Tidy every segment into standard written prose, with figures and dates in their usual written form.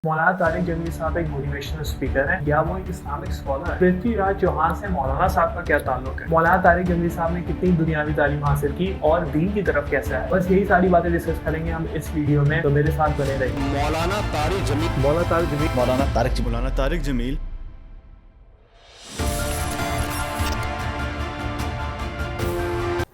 मौलाना तारिक जमील साहब एक motivational speaker हैं या वो एक इस्लामिक स्कॉलर है? पृथ्वीराज चौहान से मौलाना साहब का क्या ताल्लुक है? मौलाना तारिक जमील साहब ने कितनी दुनियावी तालीम हासिल की और दीन की तरफ कैसे आए? बस यही सारी बातें डिस्कस करेंगे हम इस वीडियो में, तो मेरे साथ बने रहिए। मौलाना तारिक जमील मौलाना तारिक जमील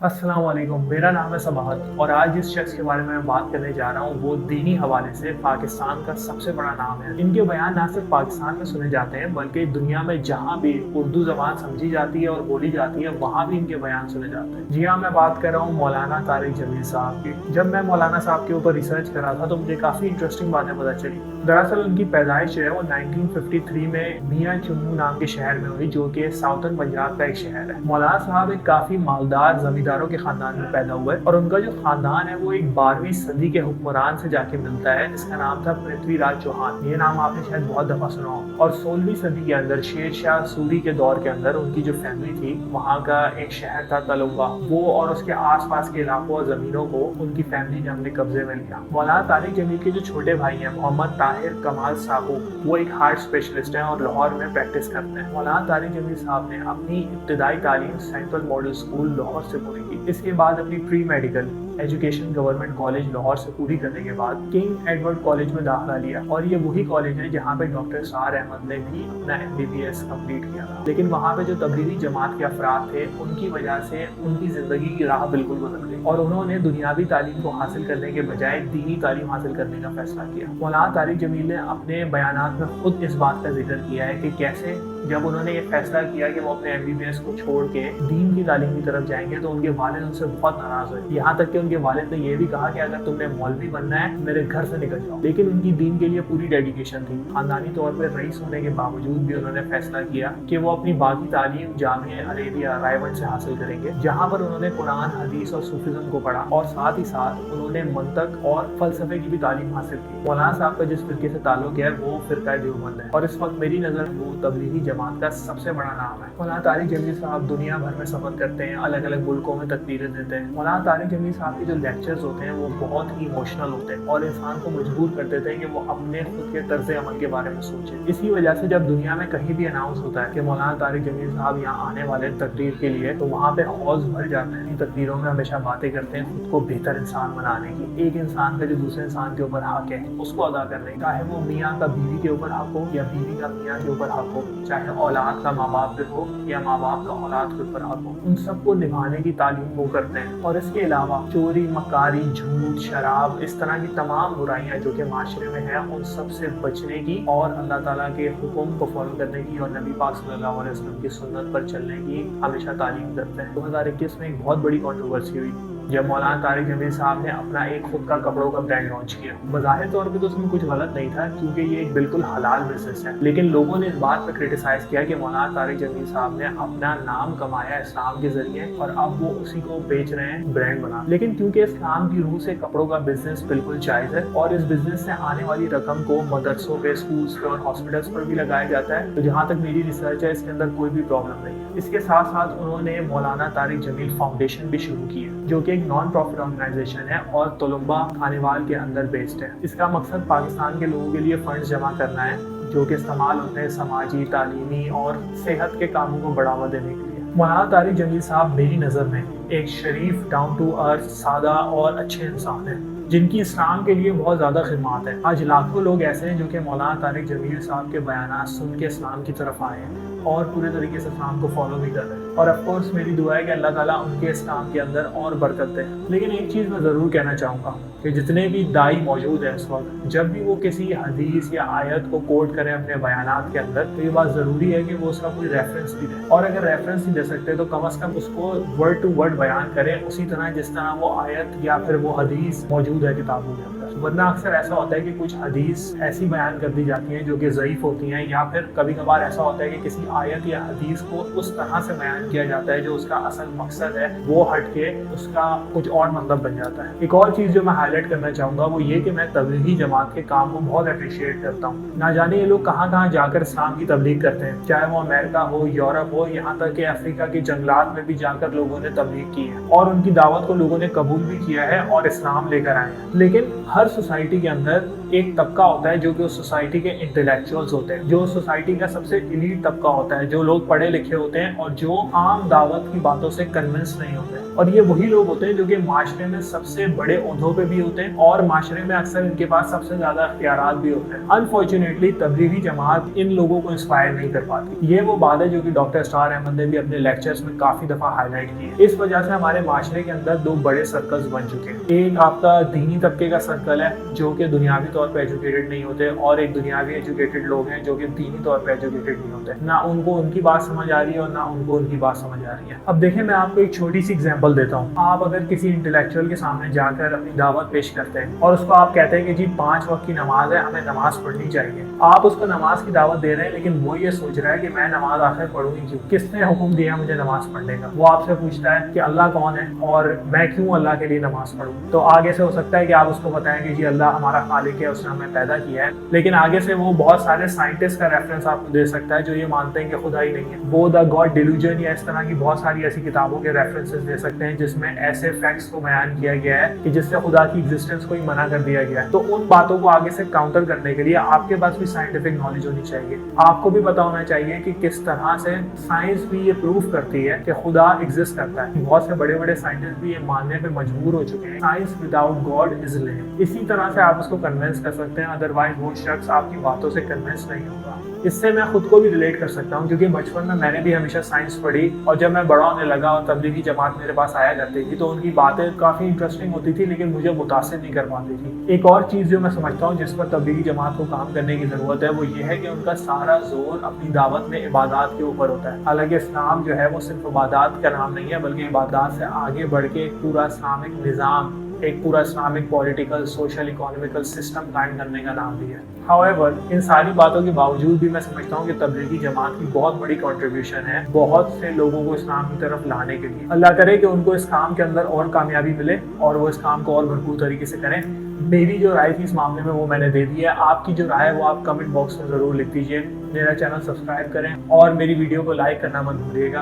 अस्सलाम वालेकुम, मेरा नाम है समाहत और आज जिस शख्स के बारे में मैं बात करने जा रहा हूँ वो दीनी हवाले से पाकिस्तान का सबसे बड़ा नाम है। इनके बयान ना सिर्फ पाकिस्तान में सुने जाते हैं बल्कि दुनिया में जहाँ भी उर्दू जबान समझी जाती है और बोली जाती है वहाँ भी इनके बयान सुने जाते हैं। जी हाँ, मैं बात कर रहा हूँ मौलाना तारिक जमील साहब की। जब मैं मौलाना साहब के ऊपर रिसर्च कर रहा था तो मुझे काफ़ी इंटरेस्टिंग बातें पता चली। दरअसल उनकी पैदाइश जो है वो 1953 में मियाँ चुन्नू नाम के शहर में हुई, जो कि साउथर्न पंजाब का एक शहर है। मौलाना साहब एक काफ़ी मालदार जमींदारों के खानदान में पैदा हुए और उनका जो खानदान है वो एक 12वीं सदी के हुक्मरान से जाके मिलता है जिसका नाम था पृथ्वीराज चौहान। ये नाम आपने शायद बहुत दफा सुना हो। और 16वीं सदी के अंदर शेर शाह सूरी के दौर के अंदर उनकी जो फैमिली थी, वहाँ का एक शहर था तलुम्बा, वो और उसके आसपास के इलाकों और जमीनों को उनकी फैमिली ने अपने कब्जे में लिया। मौलाना तारिक जमील के जो छोटे भाई हैं मोहम्मद ताहिर कमाल साहू, वो एक हार्ट स्पेशलिस्ट हैं और लाहौर में प्रैक्टिस करते हैं। मौलाना तारिक जमील साहब ने अपनी इब्तदाई तालीम सेंट्रल मॉडल स्कूल लाहौर से पूरी की। इसके बाद अपनी pre medical education government college Lahore से पूरी करने के बाद किंग एडवर्ड कॉलेज में दाखिला लिया और ये वही कॉलेज है जहाँ पे डॉक्टर सार अहमद ने भी अपना MBBS कंप्लीट किया था। लेकिन वहाँ पे जो तबलीगी जमात के अफराद थे उनकी वजह से उनकी जिंदगी की राह बिल्कुल बदल गई और उन्होंने दुनियावी तालीम को हासिल करने के बजाय दीनी तालीम हासिल करने का फैसला किया। मौलाना तारिक जमील ने अपने बयानात में खुद इस बात का जिक्र किया है कि कैसे जब उन्होंने ये फैसला किया कि वो अपने MBBS को छोड़ के दीन की तालीम की तरफ जाएंगे तो उनके वालिद उनसे बहुत नाराज हुए। यहाँ तक कि उनके वालिद ने ये भी कहा कि अगर तुमने मौलवी बनना है मेरे घर से निकल जाओ। लेकिन उनकी दीन के लिए पूरी डेडिकेशन थी। खानदानी तौर पर रईस होने के बावजूद भी उन्होंने फैसला किया कि वो अपनी बाकी तालीम जामिया अरेबिया रायबंद से हासिल करेंगे, जहाँ पर उन्होंने कुरान हदीस और सूफिज्म को पढ़ा और साथ ही साथ उन्होंने मंतक और फलसफे की भी तालीम हासिल की। मौलाना साहब का जिस फिरके से ताल्लुक है वो फिरका देवबंद है और इस वक्त मेरी नज़र वो तबलीगी जमात का सबसे बड़ा नाम है। मौलाना तारिक जमील साहब दुनिया भर में सफर करते हैं, अलग अलग मुल्कों में तकरीरें देते हैं। मौलाना तारिक जमील साहब के जो लेक्चर्स होते हैं वो बहुत ही इमोशनल होते हैं और इंसान को मजबूर कर देते हैं कि वो अपने खुद के तर्ज अमल के बारे में सोचे। इसी वजह से जब दुनिया में कहीं भी अनाउंस होता है कि मौलाना तारिक जमील साहब यहाँ आने वाले तकरीर के लिए, तो वहाँ पे हौज भर जाते हैं। तकरीरों में हमेशा बातें करते हैं खुद को बेहतर इंसान बनाने की, एक इंसान का जो दूसरे इंसान के ऊपर हक है उसको अदा करने का, चाहे वो मियाँ का बीवी के ऊपर हक हो या बीवी का मियाँ के ऊपर हक हो, चाहे औलाद का माँ बाप पे हो या माँ बाप का औलाद के ऊपर हक हो, उन सबको निभाने की तालीम वो करते हैं। और इसके अलावा चोरी मकारी झूठ शराब इस तरह की तमाम बुराइयां जो कि माशरे में है उन सब से बचने की और अल्लाह ताला के हुक्म को फॉलो करने की और नबी पाक सल्लल्लाहु अलैहि वसल्लम की सुन्नत पर चलने की हमेशा तालीम करते हैं। 2021 में एक बहुत बड़ी कंट्रोवर्सी हुई जब मौलाना तारिक जमील साहब ने अपना एक खुद का कपड़ों का ब्रांड लॉन्च किया। बज़ाहिर तौर पे तो उसमें कुछ गलत नहीं था क्योंकि ये एक बिल्कुल हलाल बिजनेस है, लेकिन लोगों ने इस बात पर क्रिटिसाइज किया कि मौलाना तारिक जमील साहब ने अपना नाम कमाया इस्लाम के जरिए और अब वो उसी को बेच रहे हैं ब्रांड बना। लेकिन क्योंकि इस्लाम की रूह से कपड़ों का बिजनेस बिल्कुल जायज़ है और इस बिजनेस से आने वाली रकम को मदरसों पे, स्कूल्स पे और हॉस्पिटल्स पर भी लगाया जाता है, तो जहाँ तक मेरी रिसर्च है इसके अंदर कोई भी प्रॉब्लम नहीं है। इसके साथ साथ उन्होंने मौलाना तारिक जमील फाउंडेशन भी शुरू की है जो कि एक नॉन प्रॉफिट ऑर्गेनाइजेशन है और तलुम्बा खानेवाल के अंदर बेस्ड है। इसका मकसद पाकिस्तान के लोगों के लिए फंड्स जमा करना है जो कि इस्तेमाल होते हैं समाजी, तालीमी और सेहत के कामों को बढ़ावा देने के लिए। मौलाना तारिक जमील साहब मेरी नज़र में एक शरीफ, डाउन टू अर्थ, सादा और अच्छे इंसान हैं जिनकी इस्लाम के लिए बहुत ज़्यादा खिदमत है। आज लाखों लोग ऐसे हैं जो कि मौलाना तारिक जमील साहब के बयानात सुन के इस्लाम की तरफ आए हैं और पूरे तरीके से इस्लाम को फॉलो भी कर रहे हैं। और ऑफ कोर्स मेरी दुआ है कि अल्लाह ताला उनके इस्लाम के अंदर और बरकत दे। लेकिन एक चीज़ मैं ज़रूर कहना चाहूँगा कि जितने भी दाई मौजूद हैं इस वक्त, जब भी वो किसी हदीस या आयत को कोट करें अपने बयानात के अंदर, तो ये बात ज़रूरी है कि वो उसका कोई रेफरेंस भी दे। और अगर रेफरेंस नहीं दे सकते तो कम से कम उसको वर्ड टू वर्ड बयान करें उसी तरह जिस तरह वो आयत या फिर वो हदीस मौजूद है किताबों के अंदर। वरना अक्सर ऐसा होता है कि कुछ हदीस ऐसी बयान कर दी जाती हैं जो कि ज़ईफ़ होती हैं, या फिर कभी कभार ऐसा होता है कि किसी आयत या हदीस को उस तरह से बयान किया जाता है जो उसका असल मकसद है वो हट के उसका कुछ और मतलब बन जाता है। एक और चीज़ जो मैं हाईलाइट करना चाहूँगा वो ये कि मैं तबलीगी जमात के काम को बहुत अप्रिशिएट करता हूँ। ना जाने ये लोग कहाँ कहाँ जाकर इस्लाम की तबलीग करते हैं, चाहे वो अमेरिका हो, यूरोप हो, यहाँ तक कि अफ्रीका के जंगलात में भी जाकर लोगों ने तबलीग की है और उनकी दावत को लोगों ने कबूल भी किया है और इस्लाम लेकर आए हैं। लेकिन हर सोसाइटी के अंदर एक तबका होता है जो कि उस सोसाइटी के इंटेलेक्चुअल्स होते हैं, जो सोसाइटी का सबसे एलीट तबका होता है, जो लोग पढ़े लिखे होते हैं और जो आम दावत की बातों से कन्विंस नहीं होते। और ये वही लोग होते हैं जो कि माशरे में सबसे बड़े ओहदों पे भी होते हैं और माशरे में अक्सर इनके पास सबसे ज्यादा इख्तियारात भी होते हैं। अनफॉर्चुनेटली तबलीगी जमात इन लोगों को इंस्पायर नहीं कर पाती। ये वो बात है जो कि डॉक्टर स्टार अहमद ने भी अपने लेक्चर्स में काफी दफा हाईलाइट की है। इस वजह से हमारे माशरे के अंदर दो बड़े सर्कल्स बन चुके हैं। एक आपका दीनी तबके का सर्कल है जो कि दुनियावी तौर पर एजुकेटेड नहीं होते, और एक दुनियावी एजुकेटेड लोग हैं जो कि दीनी तौर पर एजुकेटेड नहीं होते। ना उनको उनकी बात समझ आ रही है और ना उनको उनकी बात समझ आ रही है। अब देखें, मैं आपको एक छोटी सी एग्जांपल देता हूँ। आप अगर किसी इंटेलेक्चुअल के सामने जाकर अपनी दावत पेश करते हैं और उसको आप कहते हैं कि जी 5 वक्त की नमाज है, हमें नमाज पढ़नी चाहिए। आप उसको नमाज की दावत दे रहे हैं, लेकिन वो ये सोच रहा है कि मैं नमाज आखिर पढ़ूंगी क्यों, किसने हुक्म दिया मुझे नमाज पढ़ने का। वो आपसे पूछता है कि अल्लाह कौन है और मैं क्यों अल्लाह के लिए नमाज पढ़ूं। तो आगे से हो सकता है कि आप उसको बताएं कि जी अल्लाह हमारा खालिक है, उसने हमें पैदा किया है। लेकिन आगे से वो बहुत सारे साइंटिस्ट का रेफरेंस आपको दे सकता है जो ये मानते हैं कि खुदा ही नहीं है। वो द गॉड डिल्यूजन या इस तरह की बहुत सारी ऐसी किताबों के रेफरेंसेस दे सकते हैं जिसमें ऐसे फैक्ट्स को बयान किया गया है कि जिससे खुदा की एग्जिस्टेंस को ही मना कर दिया गया है। तो उन बातों को आगे से काउंटर करने के लिए आपके पास भी साइंटिफिक नॉलेज होनी चाहिए। आपको भी पता होना चाहिए कि किस तरह से साइंस भी ये प्रूव करती है कि खुदा एग्जिस्ट करता है। बहुत से बड़े बड़े साइंटिस्ट भी ये मानने पे मजबूर हो चुके हैं, साइंस विदाउट गॉड इज लेम। इसी तरह से आप उसको कन्विंस कर सकते हैं, अदरवाइज वो शख्स आपकी बातों से कन्विंस नहीं होगा। इससे मैं खुद को भी रिलेट कर सकता हूँ क्योंकि बचपन में मैंने भी हमेशा साइंस पढ़ी, और जब मैं बड़ा होने लगा और तबलीगी जमात मेरे पास आया करती थी तो उनकी बातें काफ़ी इंटरेस्टिंग होती थी, लेकिन मुझे मुतासिर नहीं कर पाती थी। एक और चीज़ जो मैं समझता हूँ जिस पर तबलीगी जमात को काम करने की ज़रूरत है वो ये है कि उनका सारा जोर अपनी दावत में इबादत के ऊपर होता है। हालांकि इस्लाम जो है वो सिर्फ इबादत का नाम नहीं है, बल्कि इबादत से आगे बढ़ के एक पूरा इस्लामिक निज़ाम, एक पूरा Islamic political, social, economical system कायम करने का नाम भी है। हाउएवर, इन सारी बातों के बावजूद भी मैं समझता हूँ कि तबलीगी जमात की बहुत बड़ी कंट्रीब्यूशन है बहुत से लोगों को इस्लाम की तरफ लाने के लिए। अल्लाह करे कि उनको इस काम के अंदर और कामयाबी मिले और वो इस काम को और भरपूर तरीके से करें। मेरी जो राय थी इस मामले में वो मैंने दे दी है। आपकी जो राय है वो आप कमेंट बॉक्स में ज़रूर लिख दीजिए। मेरा चैनल सब्सक्राइब करें और मेरी वीडियो को लाइक करना मत भूलिएगा।